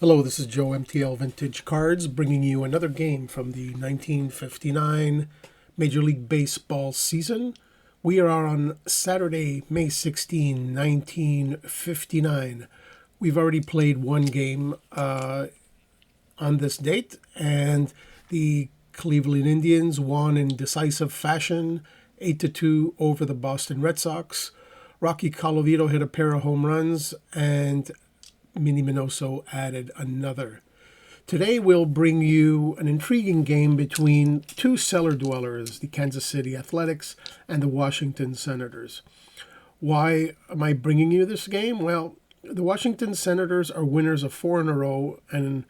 Hello, this is Joe MTL Vintage Cards bringing you another game from the 1959 Major League Baseball season. We are on Saturday, May 16, 1959. We've already played one game on this date, and the Cleveland Indians won in decisive fashion, 8-2 over the Boston Red Sox. Rocky Colavito hit a pair of home runs, and Minnie Minoso added another. Today we'll bring you an intriguing game between two cellar dwellers, the Kansas City Athletics and the Washington Senators. Why am I bringing you this game? Well, the Washington Senators are winners of 4 in a row and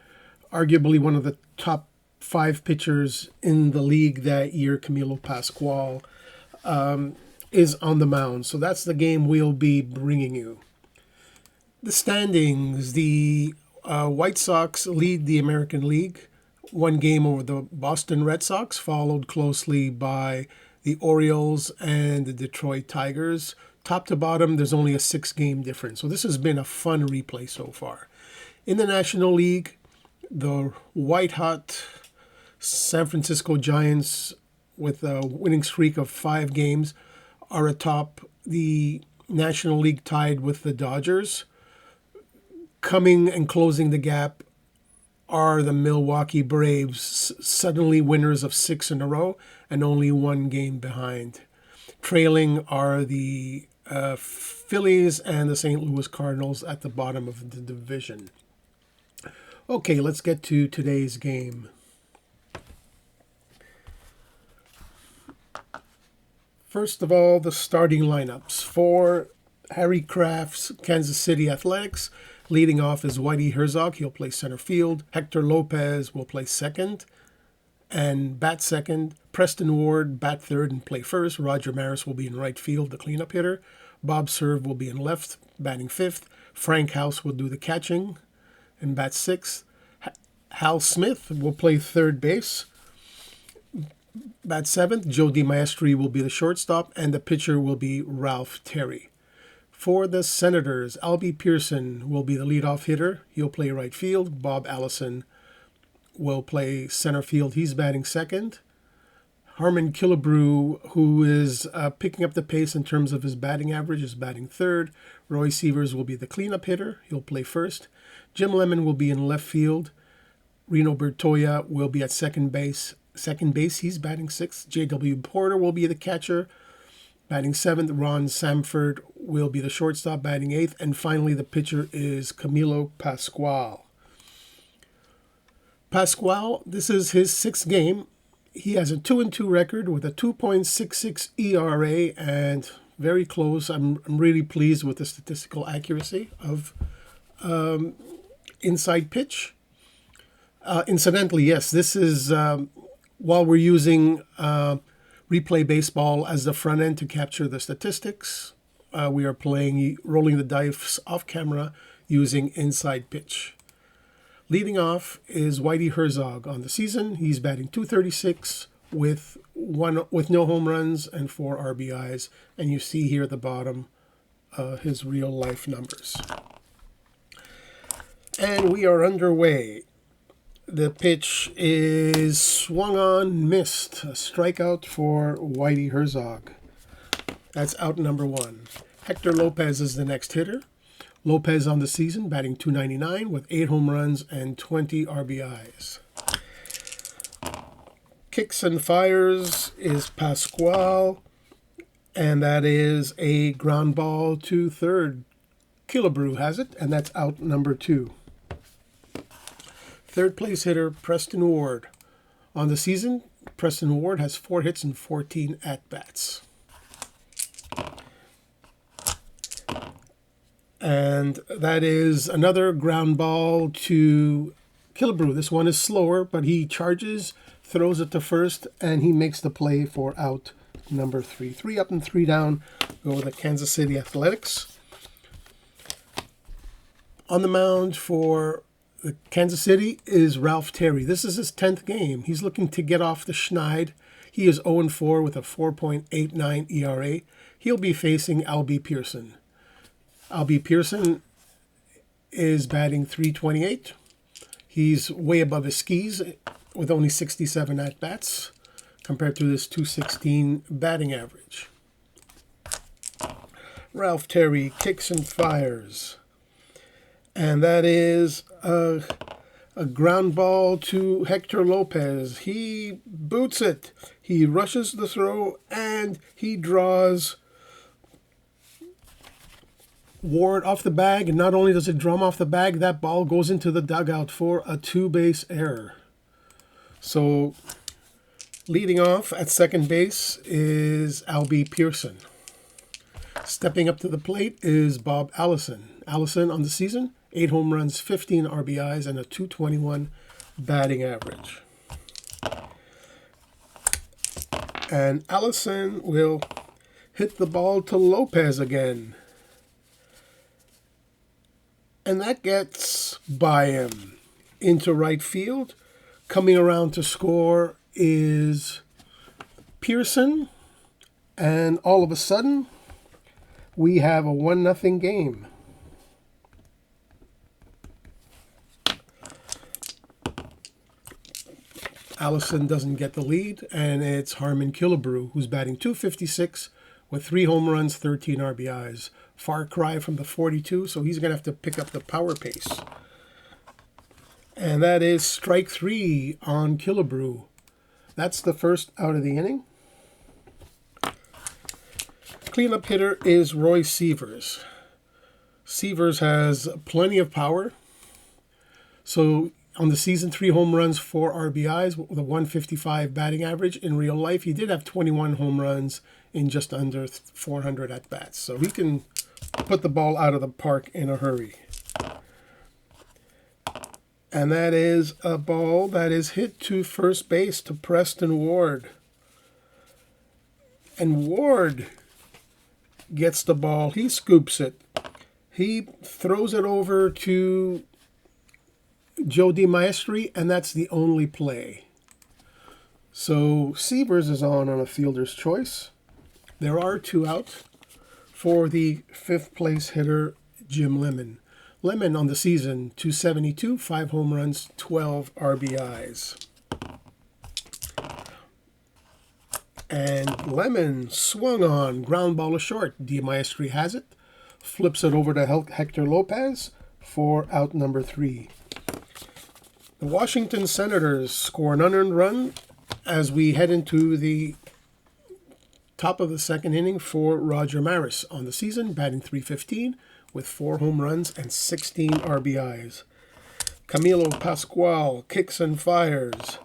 arguably one of the top 5 pitchers in the league that year. Camilo Pascual is on the mound. So that's the game we'll be bringing you. The standings, the White Sox lead the American League, one game over the Boston Red Sox, followed closely by the Orioles and the Detroit Tigers. Top to bottom, there's only a 6-game difference. So this has been a fun replay so far. In the National League, the white-hot San Francisco Giants, with a winning streak of 5 games, are atop the National League, tied with the Dodgers. Coming and closing the gap are the Milwaukee Braves, suddenly winners of 6 in a row and only 1 game behind. Trailing are the Phillies and the St. Louis Cardinals at the bottom of the division. Okay, let's get to today's game. First of all, the starting lineups for Harry Kraft's Kansas City Athletics. Leading off is Whitey Herzog. He'll play center field. Hector Lopez will play second and bat second. Preston Ward bat third and play first. Roger Maris will be in right field, the cleanup hitter. Bob Serve will be in left, batting fifth. Frank House will do the catching and bat sixth. Hal Smith will play third base, bat seventh. Joe DiMaestri will be the shortstop, and the pitcher will be Ralph Terry. For the Senators, Albie Pearson will be the leadoff hitter. He'll play right field. Bob Allison will play center field. He's batting second. Harmon Killebrew, who is picking up the pace in terms of his batting average, is batting third. Roy Sievers will be the cleanup hitter. He'll play first. Jim Lemon will be in left field. Reno Bertoya will be at second base. He's batting sixth. J.W. Porter will be the catcher, batting seventh. Ron Samford will be the shortstop, batting eighth. And finally, the pitcher is Camilo Pascual. Pascual, this is his 6th game. He has a 2-2 record with a 2.66 ERA and very close. I'm really pleased with the statistical accuracy of inside pitch. Incidentally, yes, this is while we're using Replay Baseball as the front end to capture the statistics. We are rolling the dice off camera using inside pitch. Leading off is Whitey Herzog on the season. He's batting .236 with no home runs and 4 RBIs. And you see here at the bottom his real life numbers. And we are underway. The pitch is swung on, missed. A strikeout for Whitey Herzog. That's out number 1. Hector Lopez is the next hitter. Lopez on the season, batting .299 with 8 home runs and 20 RBIs. Kicks and fires is Pascual, and that is a ground ball to third. Killebrew has it, and that's out number 2. Third place hitter, Preston Ward. On the season, Preston Ward has 4 hits and 14 at-bats. And that is another ground ball to Killebrew. This one is slower, but he charges, throws it to first, and he makes the play for out number 3. 3 up and 3 down go the Kansas City Athletics. On the mound for the Kansas City is Ralph Terry. This is his 10th game. He's looking to get off the schneid. He is 0-4 with a 4.89 ERA. He'll be facing Albie Pearson. Albie Pearson is batting .328 He's way above his skis with only 67 at-bats compared to this 216 batting average. Ralph Terry kicks and fires. And that is a ground ball to Hector Lopez. He boots it. He rushes the throw and he draws Ward off the bag. And not only does it drum off the bag, that ball goes into the dugout for a two-base error. So leading off at second base is Albie Pearson. Stepping up to the plate is Bob Allison. Allison on the season, 8 home runs, 15 RBIs, and a .221 batting average. And Allison will hit the ball to Lopez again. And that gets by him into right field. Coming around to score is Pearson. And all of a sudden, we have a 1-0 game. Allison doesn't get the lead, and it's Harmon Killebrew, who's batting .256 with 3 home runs, 13 RBIs. Far cry from the 42, so he's going to have to pick up the power pace. And that is strike 3 on Killebrew. That's the first out of the inning. Cleanup hitter is Roy Sievers. Sievers has plenty of power. So on the season, 3 home runs, 4 RBIs with a .155 batting average. In real life, he did have 21 home runs in just under 400 at-bats. So he can put the ball out of the park in a hurry. And that is a ball that is hit to first base to Preston Ward. And Ward gets the ball. He scoops it. He throws it over to Joe DiMaestri, and that's the only play. So Sievers is on a fielder's choice. There are 2 out for the 5th place hitter, Jim Lemon. Lemon on the season, .272, 5 home runs, 12 RBIs. And Lemon swung on, ground ball to short. DiMaestri has it, flips it over to Hector Lopez for out number 3. The Washington Senators score an unearned run as we head into the top of the second inning for Roger Maris on the season, batting .315 with 4 home runs and 16 RBIs. Camilo Pascual kicks and fires.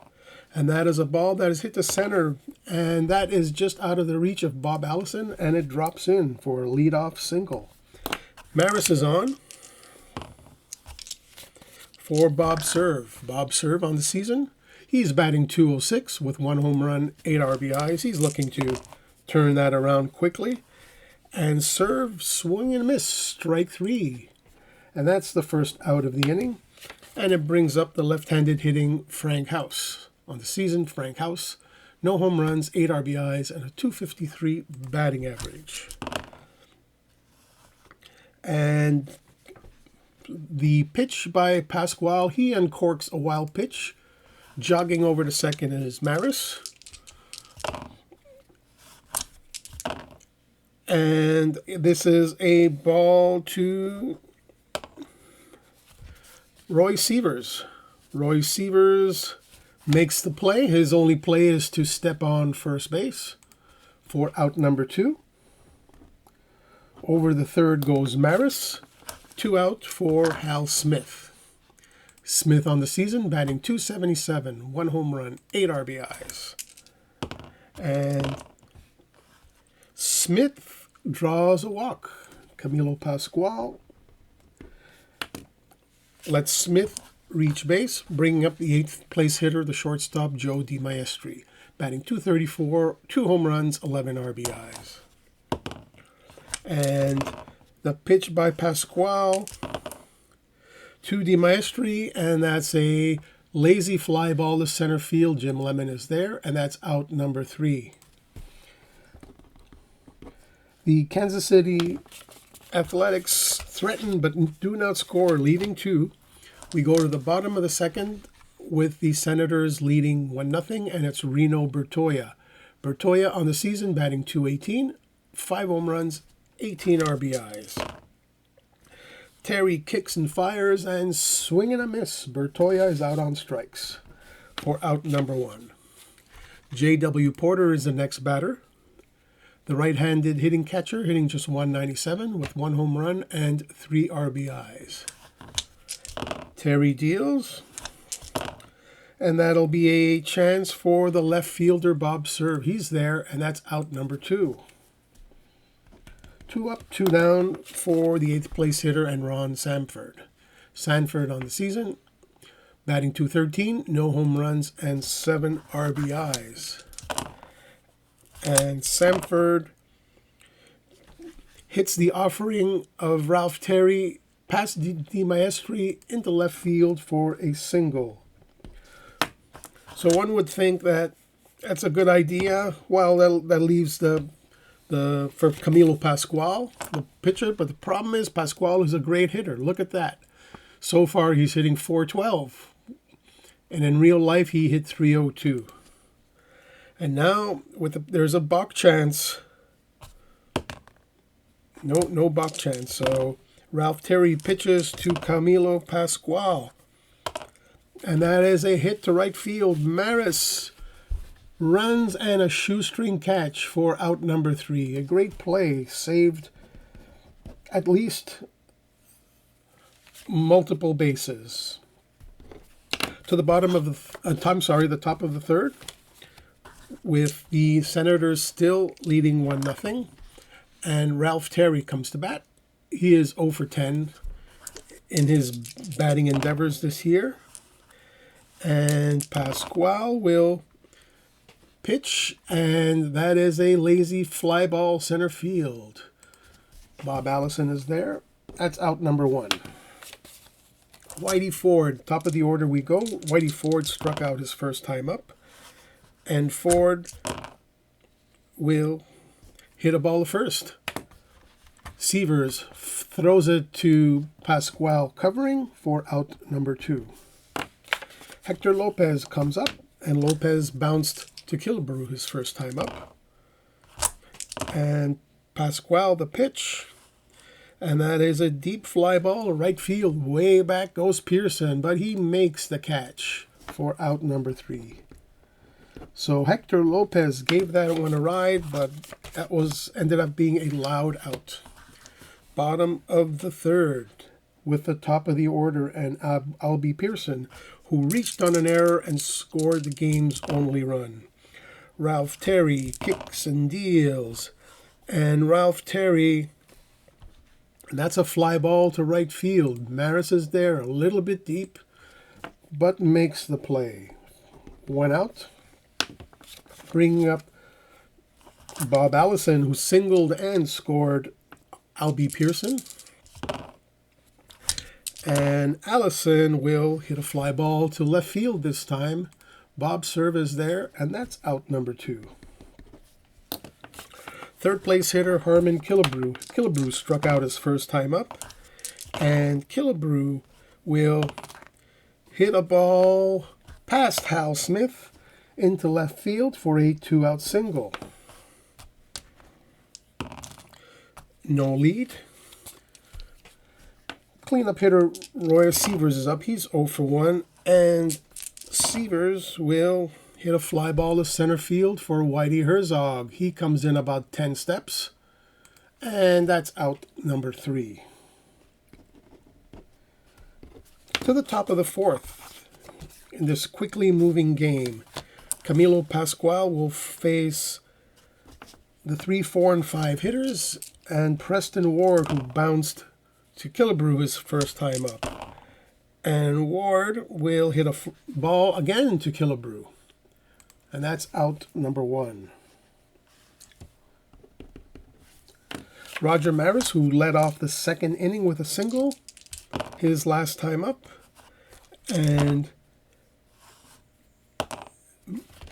And that is a ball that is hit to center, and that is just out of the reach of Bob Allison, and it drops in for a leadoff single. Maris is on for Bob Serve. Bob Serve on the season, he's batting .206 with 1 home run, 8 RBIs. He's looking to turn that around quickly. And Serve swung and miss, strike 3. And that's the first out of the inning. And it brings up the left-handed hitting Frank House. On the season, Frank House, no home runs, 8 RBIs, and a .253 batting average. And the pitch by Pascual, he uncorks a wild pitch. Jogging over to second is Maris. And this is a ball to Roy Sievers. Roy Sievers makes the play. His only play is to step on first base for out number 2. Over the third goes Maris. 2 out for Hal Smith. Smith on the season, batting .277, 1 home run, 8 RBIs. And Smith draws a walk. Camilo Pascual lets Smith reach base, bringing up the 8th place hitter, the shortstop, Joe DiMaestri, batting .234, 2 home runs, 11 RBIs. And the pitch by Pascual to DiMaestri, and that's a lazy fly ball to center field. Jim Lemon is there, and that's out number 3. The Kansas City Athletics threaten but do not score, leading 2 We go to the bottom of the second with the Senators leading 1-0, and it's Reno Bertoia. Bertoia on the season batting .218, 5 home runs, 18 RBIs. Terry kicks and fires and swing and a miss. Bertoia is out on strikes for out number 1. J.W. Porter is the next batter. The right-handed hitting catcher, hitting just .197 with 1 home run and 3 RBIs. Terry deals, and that'll be a chance for the left fielder, Bob Cerv. He's there, and that's out number 2. 2 up, 2 down for the 8th place hitter and Ron Sanford. Sanford on the season, batting .213, no home runs, and 7 RBIs. And Sanford hits the offering of Ralph Terry past Di Maestri into left field for a single. So one would think that that's a good idea. Well, that leaves the for Camilo Pascual, the pitcher. But the problem is Pascual is a great hitter. Look at that. So far, he's hitting .412. And in real life, he hit .302. And now there's a balk chance. No balk chance. So Ralph Terry pitches to Camilo Pascual. And that is a hit to right field. Maris runs and a shoestring catch for out number 3. A great play. Saved at least multiple bases. To the bottom of the top of the third, with the Senators still leading 1-0, and Ralph Terry comes to bat. He is 0 for 10 in his batting endeavors this year. And Pascual will pitch, and that is a lazy fly ball center field. Bob Allison is there. That's out number 1. Whitey Ford, top of the order we go. Whitey Ford struck out his first time up. And Ford will hit a ball to first. Severs throws it to Pascual covering for out number 2. Hector Lopez comes up, and Lopez bounced to Killebrew his first time up. And Pascual the pitch, and that is a deep fly ball, right field. Way back goes Pearson, but he makes the catch for out number 3. So Hector Lopez gave that one a ride, but that ended up being a loud out. Bottom of the third with the top of the order and Albie Pearson, who reached on an error and scored the game's only run. Ralph Terry kicks and deals, and Ralph Terry, that's a fly ball to right field. Maris is there, a little bit deep, but makes the play. 1 out. Bringing up Bob Allison, who singled and scored Albie Pearson. And Allison will hit a fly ball to left field this time. Bob Cerv is there, and that's out number 2. Third place hitter Harmon Killebrew. Killebrew struck out his first time up. And Killebrew will hit a ball past Hal Smith into left field for a 2-out single. No lead. Cleanup hitter Roy Severs is up. He's 0 for 1. And Severs will hit a fly ball to center field for Whitey Herzog. He comes in about 10 steps. And that's out number 3. To the top of the fourth, in this quickly moving game, Camilo Pascual will face the 3, 4, and 5 hitters, and Preston Ward, who bounced to Killebrew his first time up. And Ward will hit a ball again to Killebrew. And that's out number 1. Roger Maris, who led off the second inning with a single, his last time up. And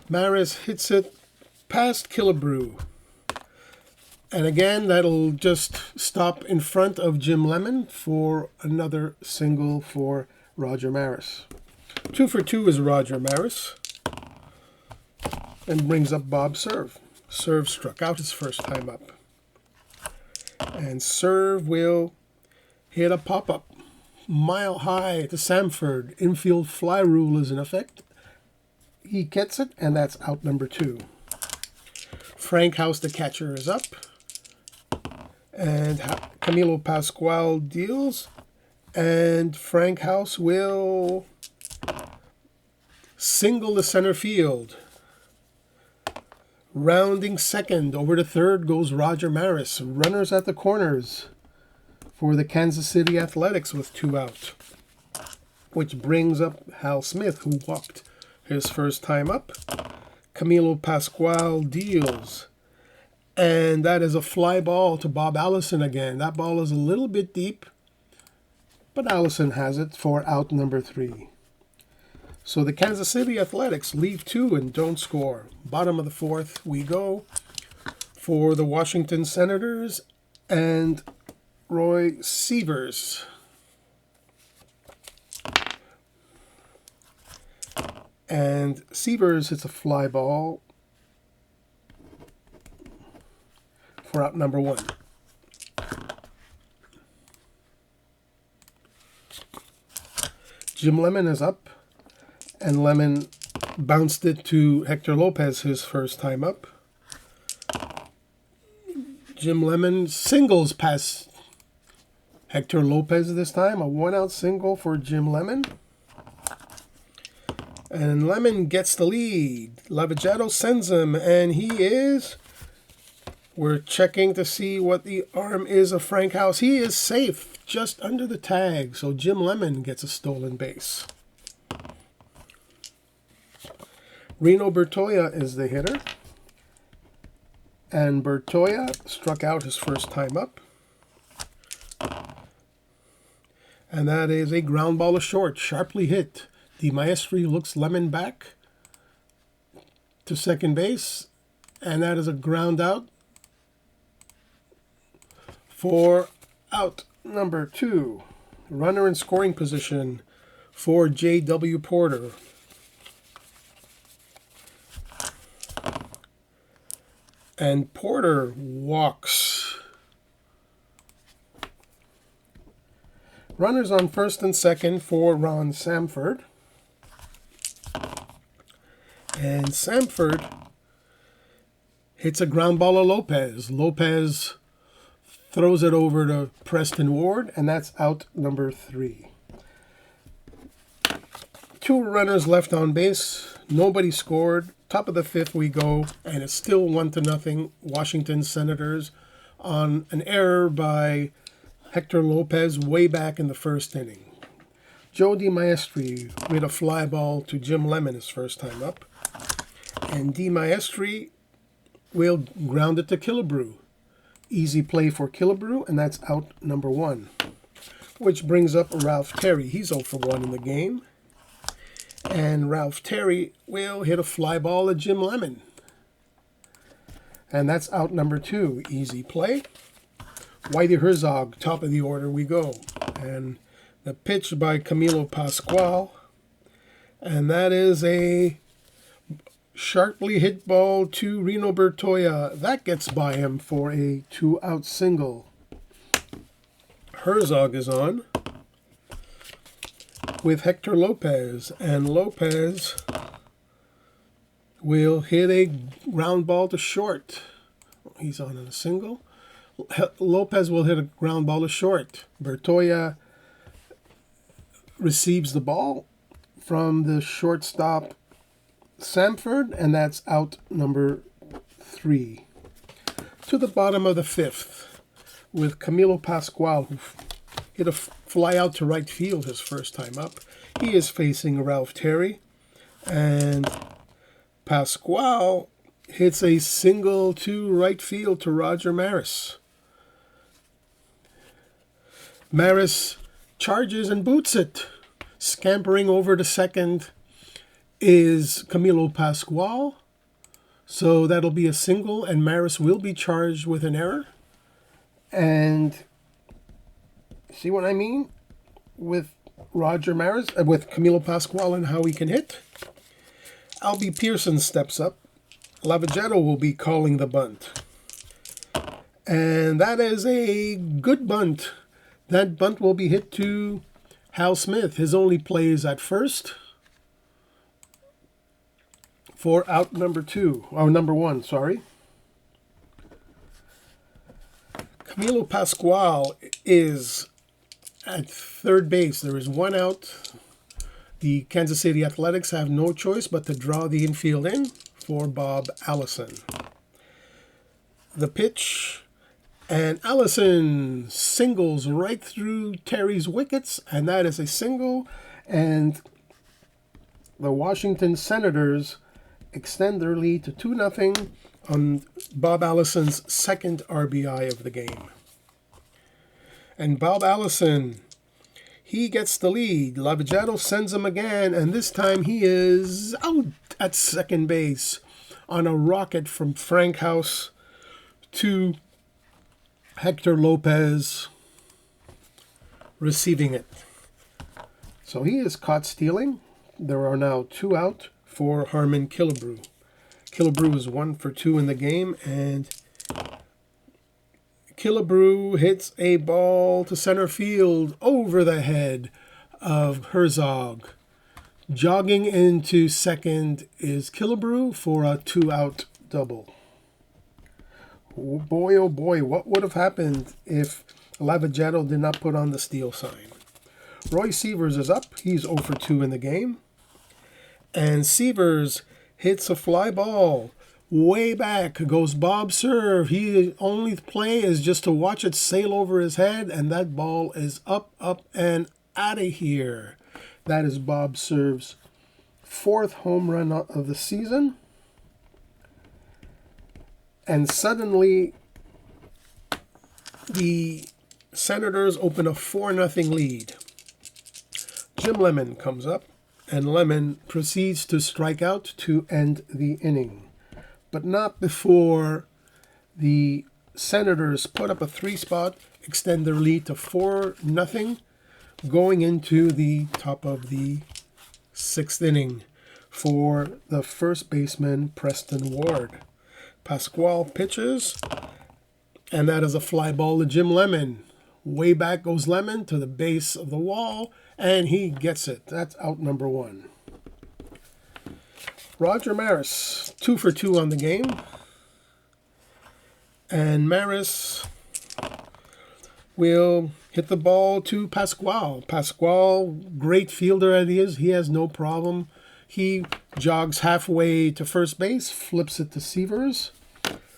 Maris hits it past Killebrew. And again, that'll just stop in front of Jim Lemon for another single for Roger Maris. 2 for 2 is Roger Maris. And brings up Bob Serve. Serve struck out his first time up. And Serve will hit a pop-up. Mile high to Samford. Infield fly rule is in effect. He gets it, and that's out number 2. Frank House, the catcher, is up. And Camilo Pascual deals. And Frank House will single the center field. Rounding second, over to third goes Roger Maris. Runners at the corners for the Kansas City Athletics with 2 out. Which brings up Hal Smith, who walked his first time up. Camilo Pascual deals. And that is a fly ball to Bob Allison again. That ball is a little bit deep, but Allison has it for out number 3. So the Kansas City Athletics leave 2 and don't score. Bottom of the 4th we go for the Washington Senators and Roy Sievers. And Sievers hits a fly ball for out number 1. Jim Lemon is up, and Lemon bounced it to Hector Lopez his first time up. Jim Lemon singles past Hector Lopez this time. A 1-out single for Jim Lemon. And Lemon gets the lead. Lavagetto sends him, and he is... We're checking to see what the arm is of Frank House. He is safe, just under the tag, so Jim Lemon gets a stolen base. Reno Bertoia is the hitter. And Bertoia struck out his first time up. And that is a ground ball to short, sharply hit. De Maestri looks Lemon back to second base. And that is a ground out for out number 2. Runner in scoring position for J.W. Porter. And Porter walks. Runners on first and second for Ron Samford. And Samford hits a ground ball to Lopez. Lopez throws it over to Preston Ward, and that's out number 3. 2 runners left on base. Nobody scored. Top of the 5th we go, and it's still 1-0 Washington Senators on an error by Hector Lopez way back in the first inning. Joe De Maestri with a fly ball to Jim Lemon his first time up. And De Maestri will ground it to Killebrew. Easy play for Killebrew, and that's out number 1. Which brings up Ralph Terry. He's 0 for 1 in the game. And Ralph Terry will hit a fly ball at Jim Lemon. And that's out number 2. Easy play. Whitey Herzog, top of the order we go. And the pitch by Camilo Pascual. And that is a sharply hit ball to Reno Bertoia. That gets by him for a 2-out single. Herzog is on with Hector Lopez, and Lopez will hit a ground ball to short. He's on a single. Lopez will hit a ground ball to short. Bertoia receives the ball from the shortstop Samford, and that's out number 3. To the bottom of the 5th with Camilo Pascual, who hit a fly out to right field his first time up. He is facing Ralph Terry, and Pascual hits a single to right field to Roger Maris. Maris charges and boots it. Scampering over to second is Camilo Pascual. So that'll be a single, and Maris will be charged with an error. And see what I mean? With Roger Maris with Camilo Pascual and how he can hit. Albie Pearson steps up. Lavagetto will be calling the bunt. And that is a good bunt. That bunt will be hit to Hal Smith. His only play is at first for out number one, sorry. Camilo Pascual is at third base. There is one out. The Kansas City Athletics have no choice but to draw the infield in for Bob Allison. The pitch, and Allison singles right through Terry's wickets, and that is a single, and the Washington Senators extend their lead to 2-0 on Bob Allison's second RBI of the game. And Bob Allison, he gets the lead. Lavagetto sends him again, and this time he is out at second base on a rocket from Frank House to Hector Lopez receiving it. So he is caught stealing. There are now 2 out for Harmon Killebrew. Killebrew is 1 for 2 in the game, and Killebrew hits a ball to center field over the head of Herzog. Jogging into second is Killebrew for a 2-out double. Oh boy, what would have happened if Lavagetto did not put on the steal sign? Roy Sievers is up. He's 0 for 2 in the game. And Sievers hits a fly ball. Way back goes Bob Serve. His only play is just to watch it sail over his head, and that ball is up, and out of here. That is Bob Serve's 4th home run of the season. And suddenly, the Senators open a 4-0 lead. Jim Lemon comes up, and Lemon proceeds to strike out to end the inning. But not before the Senators put up a 3-spot, extend their lead to 4-0, going into the top of the 6th inning for the first baseman, Preston Ward. Pascual pitches, and that is a fly ball to Jim Lemon. Way back goes Lemon to the base of the wall, and he gets it. That's out number 1. Roger Maris, 2 for 2 on the game. And Maris will hit the ball to Pascual. Pascual, great fielder as he is, he has no problem. He jogs halfway to first base, flips it to Sievers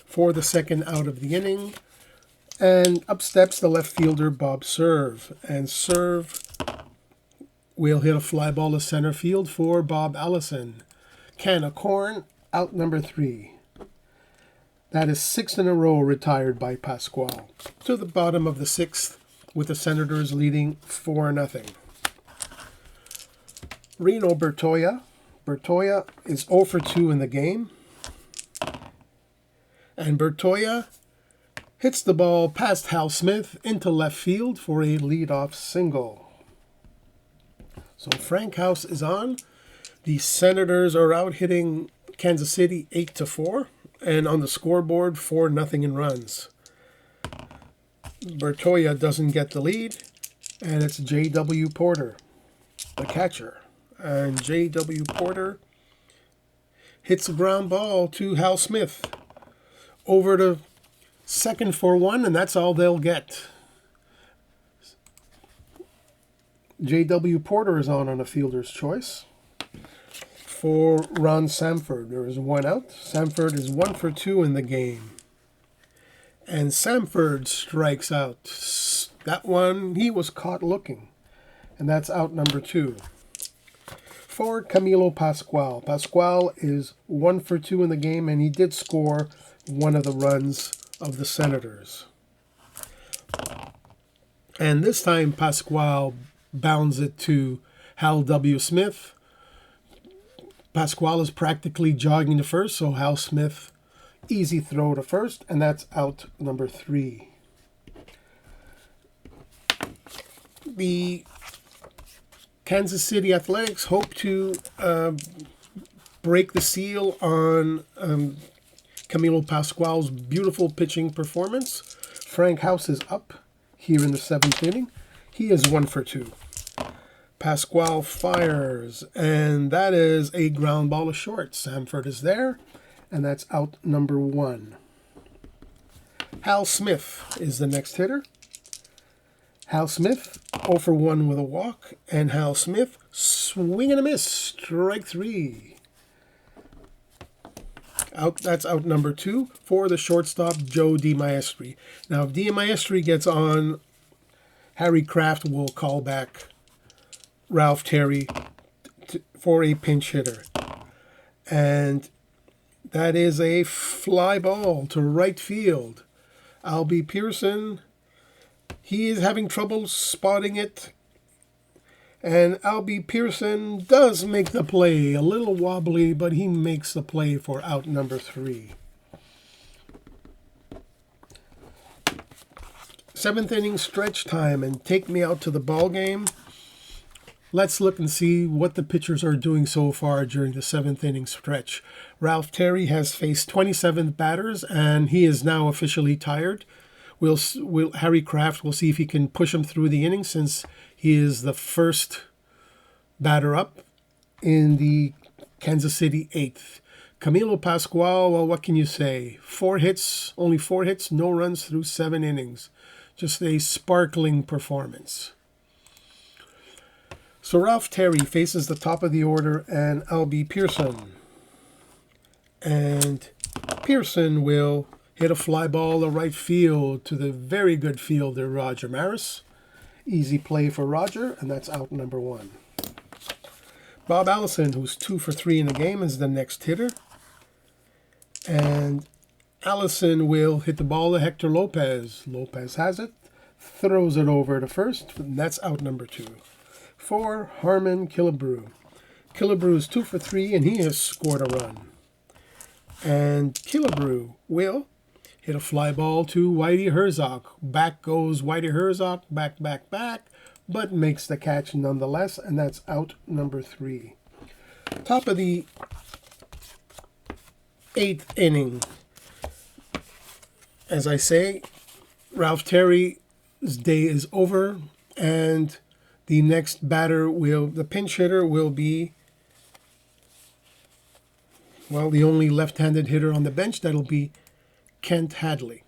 for the second out of the inning. And up steps the left fielder, Bob Serve. And Serve will hit a fly ball to center field for Bob Allison. Can of corn, out number 3. That is 6 in a row retired by Pascual. To the bottom of the 6th, with the Senators leading 4-0. Reno Bertoia. Bertoia is 0 for 2 in the game. And Bertoia hits the ball past Hal Smith into left field for a leadoff single. So Frank House is on. The Senators are out hitting Kansas City 8-4. And on the scoreboard, 4-0 in runs. Bertoia doesn't get the lead. And it's J.W. Porter, the catcher. And J.W. Porter hits a ground ball to Hal Smith over to second for 1, and that's all they'll get. J.W. Porter is on a fielder's choice. For Ron Samford, there is 1 out. Samford is 1 for 2 in the game. And Samford strikes out. That one, he was caught looking. And that's out number 2. For Camilo Pascual. Pascual is 1 for 2 in the game, and he did score one of the runs of the Senators. And this time, Pascual bounds it to Hal W. Smith. Pascual is practically jogging to first, so Hal Smith, easy throw to first, and that's out number 3. The Kansas City Athletics hope to break the seal on Camilo Pascual's beautiful pitching performance. Frank House is up here in the 7th inning. He is 1 for 2. Pascual fires, and that is a ground ball to short. Samford is there, and that's out number 1. Hal Smith is the next hitter. Hal Smith 0 for 1 with a walk, and Hal Smith swing and a miss, strike 3. That's out number 2 for the shortstop, Joe DiMaestri. Now, if DiMaestri gets on, Harry Kraft will call back Ralph Terry for a pinch hitter. And that is a fly ball to right field. Albie Pearson, he is having trouble spotting it. And Albie Pearson does make the play. A little wobbly, but he makes the play for out number 3. 7th inning stretch time, and take me out to the ball game. Let's look and see what the pitchers are doing so far during the 7th inning stretch. Ralph Terry has faced 27 batters, and he is now officially tired. Harry Kraft will see if he can push him through the inning, since he is the first batter up in the Kansas City 8th. Camilo Pascual, well, what can you say? Only 4 hits, no runs through 7 innings. Just a sparkling performance. So Ralph Terry faces the top of the order and Albie Pearson. And Pearson will hit a fly ball to right field to the very good fielder, Roger Maris. Easy play for Roger, and that's out number 1. Bob Allison, who's 2 for 3 in the game, is the next hitter. And Allison will hit the ball to Hector Lopez. Lopez has it, throws it over to first, and that's out number 2. For Harmon Killebrew. Killebrew is 2 for 3, and he has scored a run. And Killebrew will hit a fly ball to Whitey Herzog. Back goes Whitey Herzog, back, but makes the catch nonetheless, and that's out number 3. Top of the 8th inning. As I say, Ralph Terry's day is over, and the next batter the pinch hitter will be, well, the only left-handed hitter on the bench. That'll be Kent Hadley.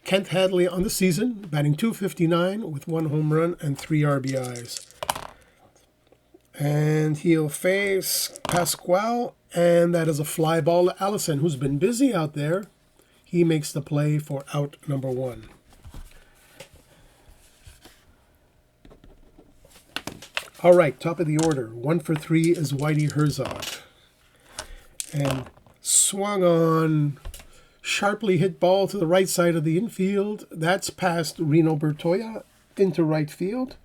Kent Hadley on the season, batting .259 with 1 home run and 3 RBIs. And he'll face Pascual, and that is a fly ball to Allison, who's been busy out there. He makes the play for out number 1. All right, top of the order. 1 for 3 is Whitey Herzog. And swung on, sharply hit ball to the right side of the infield. That's past Reno Bertoya into right field.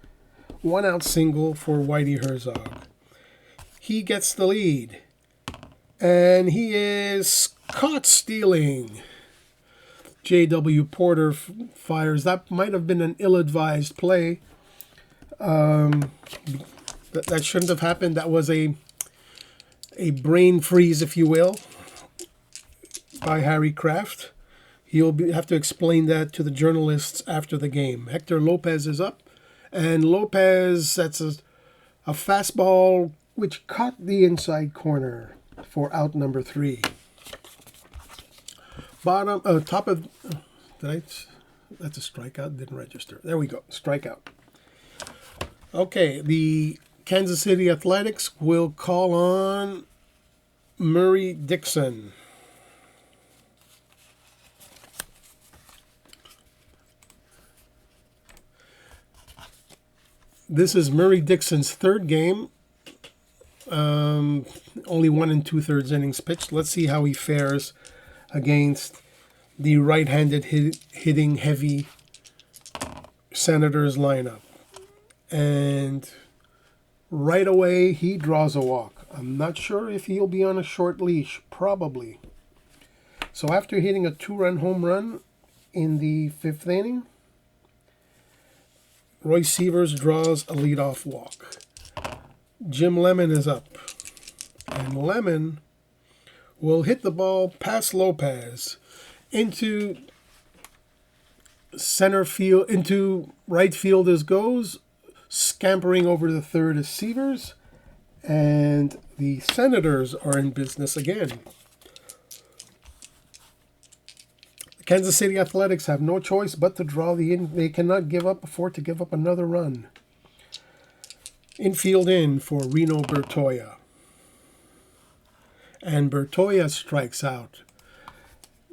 1 out single for Whitey Herzog. He gets the lead. And he is caught stealing. J.W. Porter fires. That might have been an ill-advised play. That shouldn't have happened. That was a brain freeze, if you will, by Harry Kraft. He'll have to explain that to the journalists after the game. Hector Lopez is up, and Lopez, that's a fastball which caught the inside corner for out number 3. Top of, that's a strikeout, didn't register. There we go, strikeout. Okay, the Kansas City Athletics will call on Murray Dixon. This is Murray Dixon's 3rd game. Only 1 2/3 innings pitched. Let's see how he fares against the right-handed hitting heavy Senators lineup. And right away, he draws a walk. I'm not sure if he'll be on a short leash. Probably. So after hitting a 2-run home run in the 5th inning, Roy Sievers draws a leadoff walk. Jim Lemon is up. And Lemon will hit the ball past Lopez into center field, into right field as goes, scampering over to the third is Severs, and the Senators are in business again. The Kansas City Athletics have no choice but to draw the in. They cannot afford to give up another run. Infield in for Reno Bertoia. And Bertoia strikes out.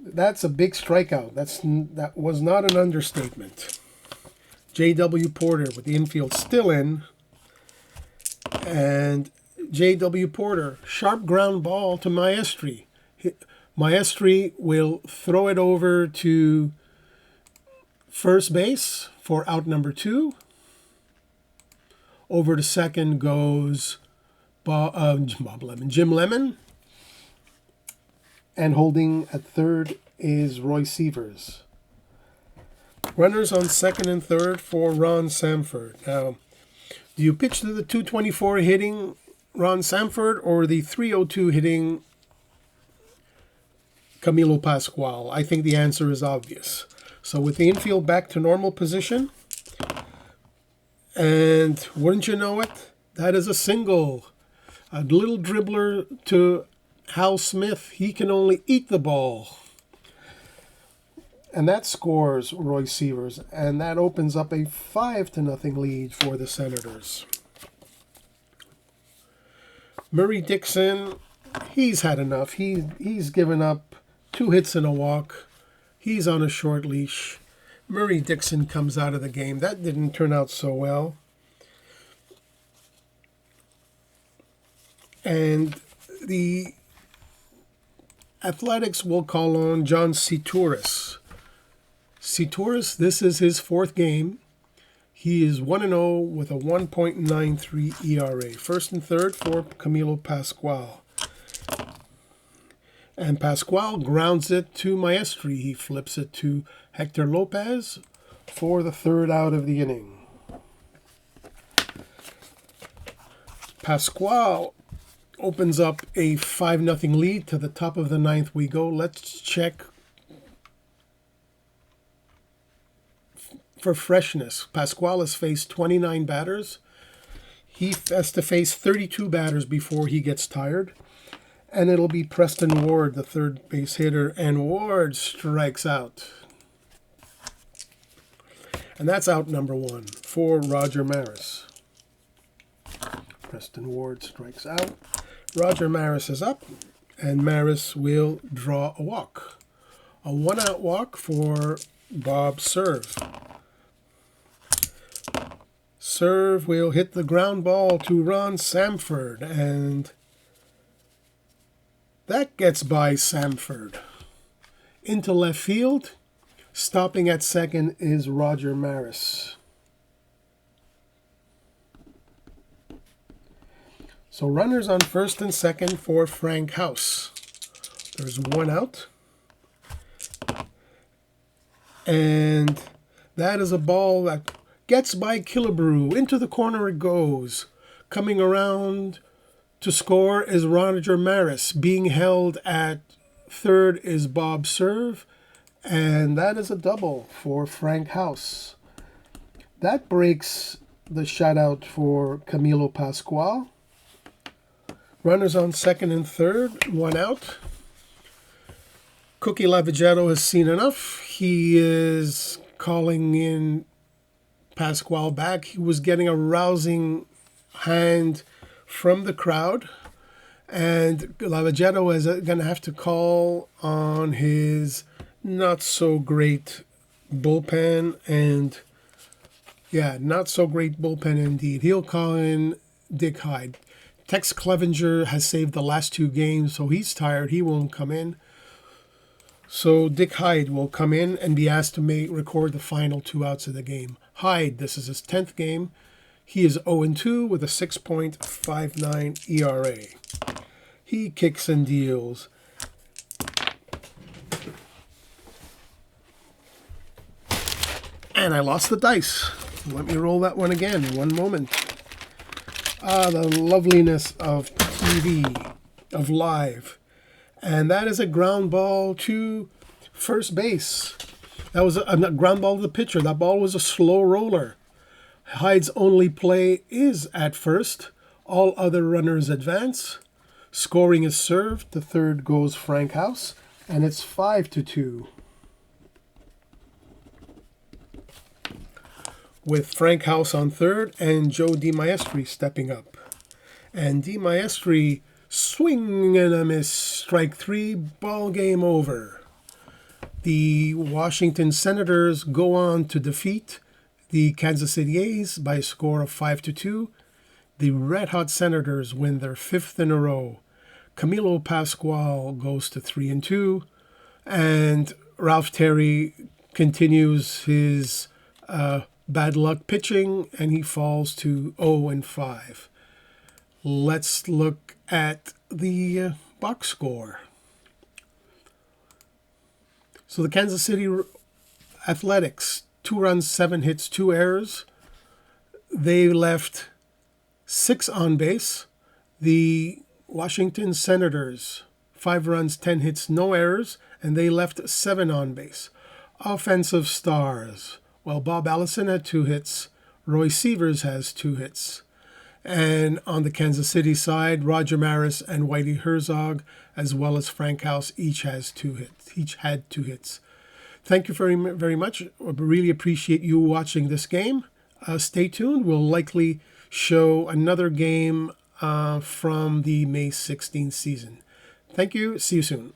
That's a big strikeout. That was not an understatement. J.W. Porter with the infield still in. And J.W. Porter, sharp ground ball to Maestri. Maestri will throw it over to first base for out number 2. Over to second goes Jim Lemon. And holding at third is Roy Severs. Runners on second and third for Ron Samford. Now, do you pitch to the 224 hitting Ron Samford or the 302 hitting Camilo Pascual? I think the answer is obvious. So with the infield back to normal position, and wouldn't you know it, that is a single. A little dribbler to Hal Smith. He can only eat the ball. And that scores Roy Severs, and that opens up a 5-0 lead for the Senators. Murray Dixon, he's had enough. He's given up 2 hits and a walk. He's on a short leash. Murray Dixon comes out of the game. That didn't turn out so well. And the Athletics will call on John Situris. Situris, this is his 4th game. He is 1-0 with a 1.93 ERA. First and third for Camilo Pascual. And Pascual grounds it to Maestri. He flips it to Hector Lopez for the 3rd out of the inning. Pascual opens up a 5-0 lead. To the top of the 9th we go. Let's check for freshness. Pascual has faced 29 batters. He has to face 32 batters before he gets tired. And it'll be Preston Ward, the third base hitter, and Ward strikes out. And that's out number 1 for Roger Maris. Preston Ward strikes out. Roger Maris is up, and Maris will draw a walk. A 1-out walk for Bob Serve. Serve will hit the ground ball to Ron Samford, and that gets by Samford. Into left field, stopping at second is Roger Maris. So runners on first and second for Frank House. There's 1 out. And that is a ball that gets by Killebrew. Into the corner it goes. Coming around to score is Roger Maris. Being held at third is Bob Serve. And that is a double for Frank House. That breaks the shutout for Camilo Pascual. Runners on second and third, 1 out. Cookie Lavagetto has seen enough. He is calling in Pascual back. He was getting a rousing hand from the crowd. And Lavagetto is going to have to call on his not so great bullpen. And yeah, not so great bullpen indeed. He'll call in Dick Hyde. Tex Clevenger has saved the last 2 games, so he's tired. He won't come in. So Dick Hyde will come in and be asked to record the final 2 outs of the game. Hyde, this is his 10th game. He is 0-2 with a 6.59 ERA. He kicks and deals. And I lost the dice. Let me roll that one again. One moment. Ah, the loveliness of TV, of live. And that is a ground ball to first base. That was a ground ball to the pitcher. That ball was a slow roller. Hyde's only play is at first. All other runners advance. Scoring is served. The third goes Frank House, and it's 5-2. With Frank House on third and Joe DiMaestri stepping up. And DiMaestri swing and a miss, strike three, ball game over. The Washington Senators go on to defeat the Kansas City A's by a score of 5-2. The Red Hot Senators win their fifth in a row. Camilo Pascual goes to 3-2, and Ralph Terry continues his bad luck pitching, and he falls to 0-5. Let's look at the box score. So the Kansas City Athletics, 2 runs, 7 hits, 2 errors. They left 6 on base. The Washington Senators, 5 runs, 10 hits, no errors, and they left 7 on base. Offensive stars. Well, Bob Allison had 2 hits. Roy Sievers has 2 hits. And on the Kansas City side, Roger Maris and Whitey Herzog, as well as Frank House, each had 2 hits. Thank you very, very much. I really appreciate you watching this game. Stay tuned. We'll likely show another game from the May 16th season. Thank you. See you soon.